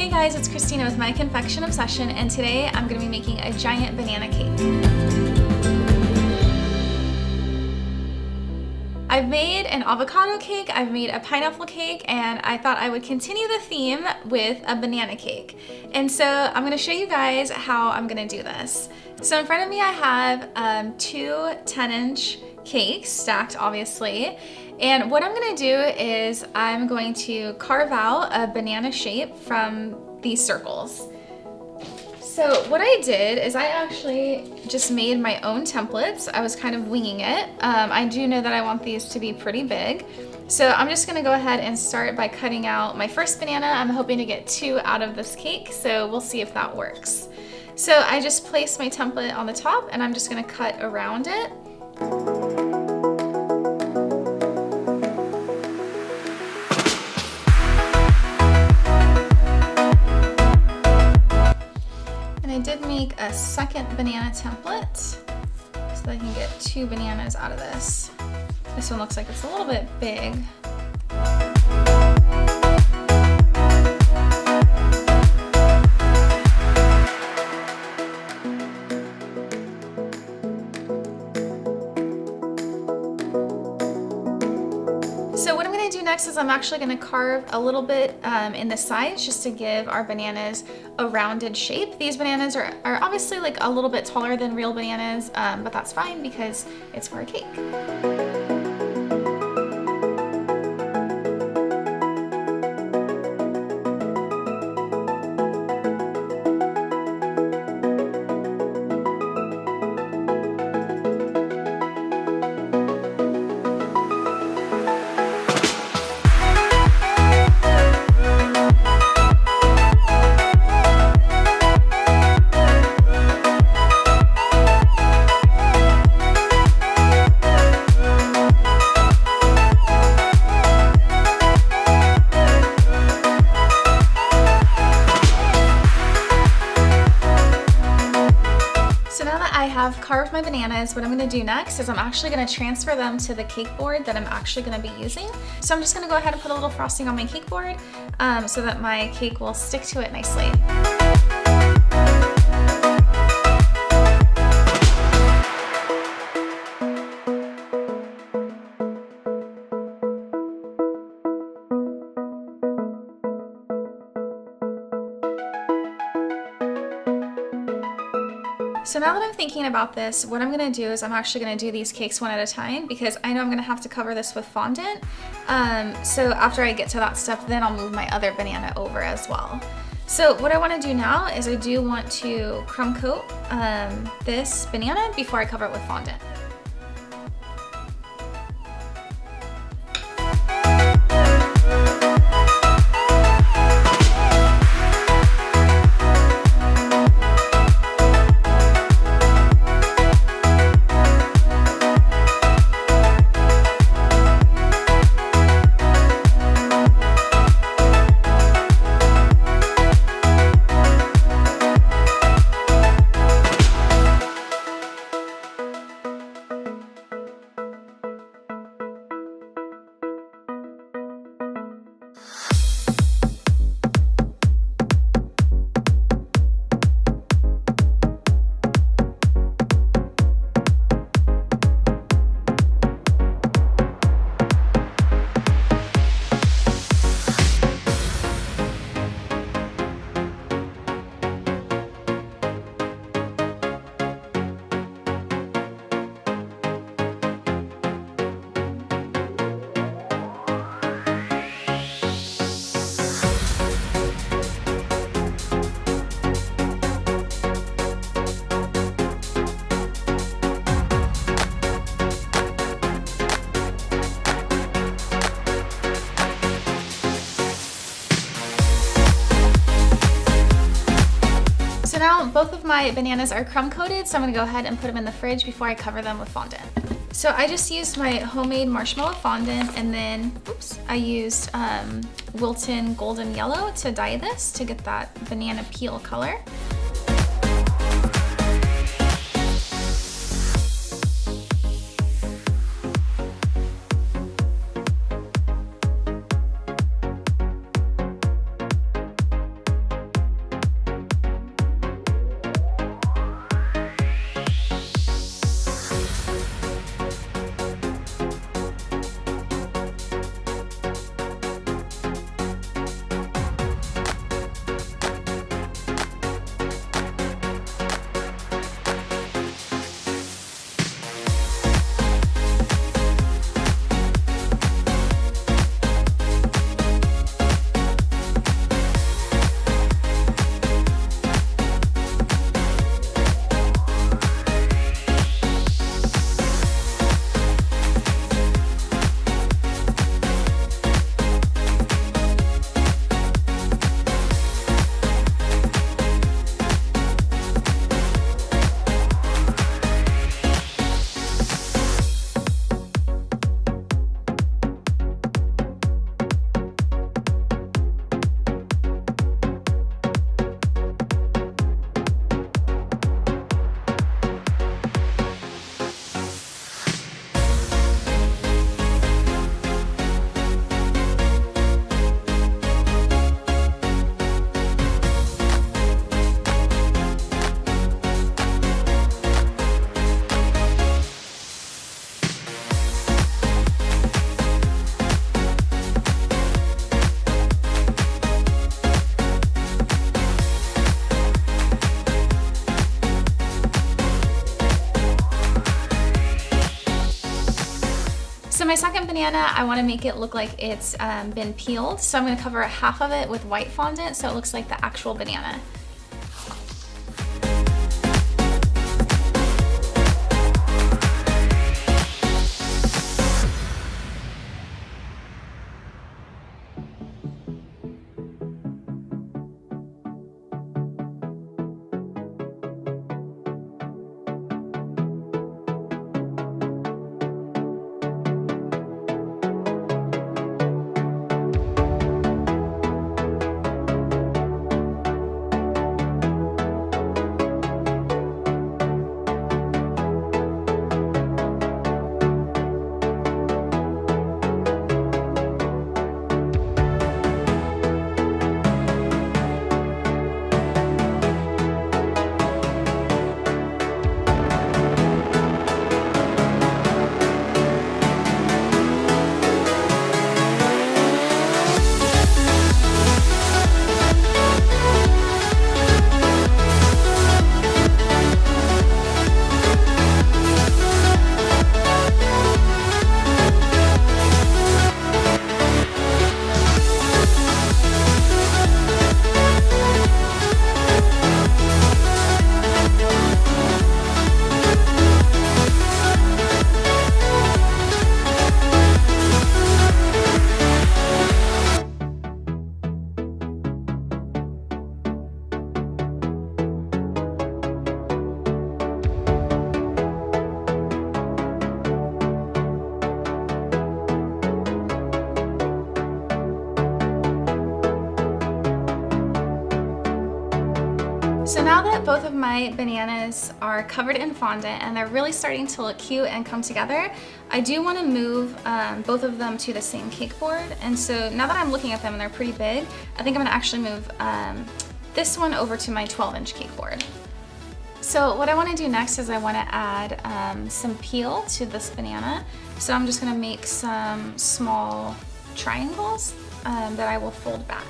Hey guys, it's Christina with My Confection Obsession, and today I'm going to be making a giant banana cake. I've made an avocado cake, I've made a pineapple cake, and I thought I would continue the theme with a banana cake. And so I'm going to show you guys how I'm going to do this. So in front of me I have two 10-inch cakes stacked, obviously. And what I'm gonna do is I'm going to carve out a banana shape from these circles. So what I did is I actually just made my own templates. I was kind of winging it. I do know that I want these to be pretty big. So I'm just gonna go ahead and start by cutting out my first banana. I'm hoping to get 2 out of this cake, so we'll see if that works. So I just placed my template on the top and I'm just gonna cut around it. I did make a second banana template so that I can get 2 bananas out of this. This one looks like it's a little bit big. So what I'm going to do next is I'm actually going to carve a little bit in the sides just to give our bananas a rounded shape. These bananas are obviously like a little bit taller than real bananas, but that's fine because it's for a cake. I have carved my bananas. What I'm going to do next is I'm actually going to transfer them to the cake board that I'm actually going to be using. So I'm just going to go ahead and put a little frosting on my cake board so that my cake will stick to it nicely. So now that I'm thinking about this, what I'm gonna do is I'm actually gonna do these cakes one at a time because I know I'm gonna have to cover this with fondant. So after I get to that step, then I'll move my other banana over as well. So what I wanna do now is I do want to crumb coat this banana before I cover it with fondant. So now both of my bananas are crumb coated, so I'm gonna go ahead and put them in the fridge before I cover them with fondant. So I just used my homemade marshmallow fondant, and then, I used Wilton Golden Yellow to dye this to get that banana peel color. my second banana, I want to make it look like it's been peeled. So I'm going to cover half of it with white fondant so it looks like the actual banana. So now that both of my bananas are covered in fondant and they're really starting to look cute and come together, I do want to move both of them to the same cake board. And so now that I'm looking at them and they're pretty big, I think I'm going to actually move this one over to my 12-inch cake board. So what I want to do next is I want to add some peel to this banana. So I'm just going to make some small triangles that I will fold back.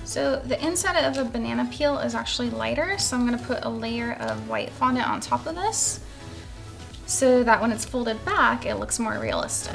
So the inside of a banana peel is actually lighter, so I'm going to put a layer of white fondant on top of this so that when it's folded back, it looks more realistic.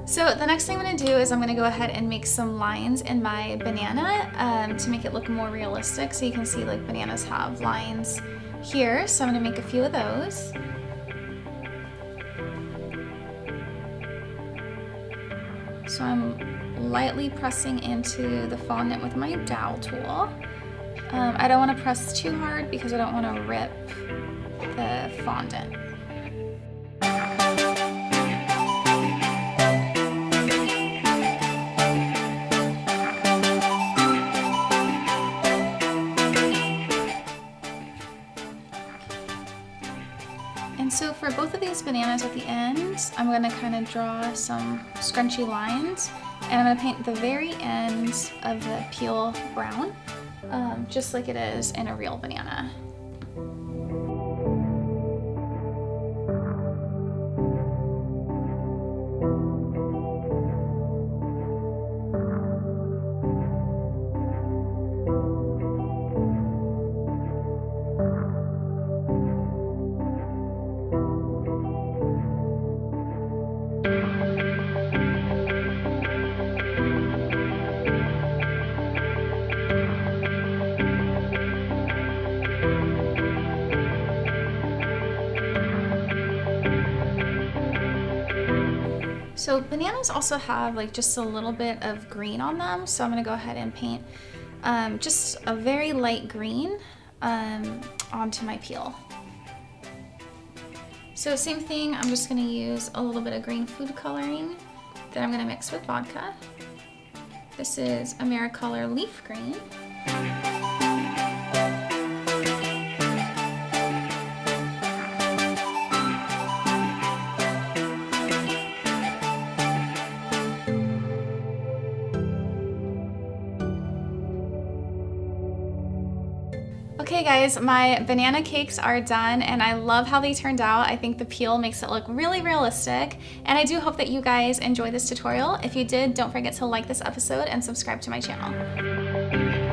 So the next thing I'm going to do is I'm going to go ahead and make some lines in my banana to make it look more realistic. So you can see like bananas have lines here. So I'm going to make a few of those. So I'm lightly pressing into the fondant with my dowel tool. I don't want to press too hard because I don't want to rip the fondant. And so for both of these bananas at the end, I'm going to kind of draw some scrunchy lines, and I'm going to paint the very end of the peel brown, just like it is in a real banana. So bananas also have like just a little bit of green on them, so I'm gonna go ahead and paint just a very light green onto my peel. So same thing, I'm just gonna use a little bit of green food coloring that I'm gonna mix with vodka. This is AmeriColor Leaf Green. Okay guys, my banana cakes are done and I love how they turned out. I think the peel makes it look really realistic, and I do hope that you guys enjoy this tutorial. If you did, don't forget to like this episode and subscribe to my channel.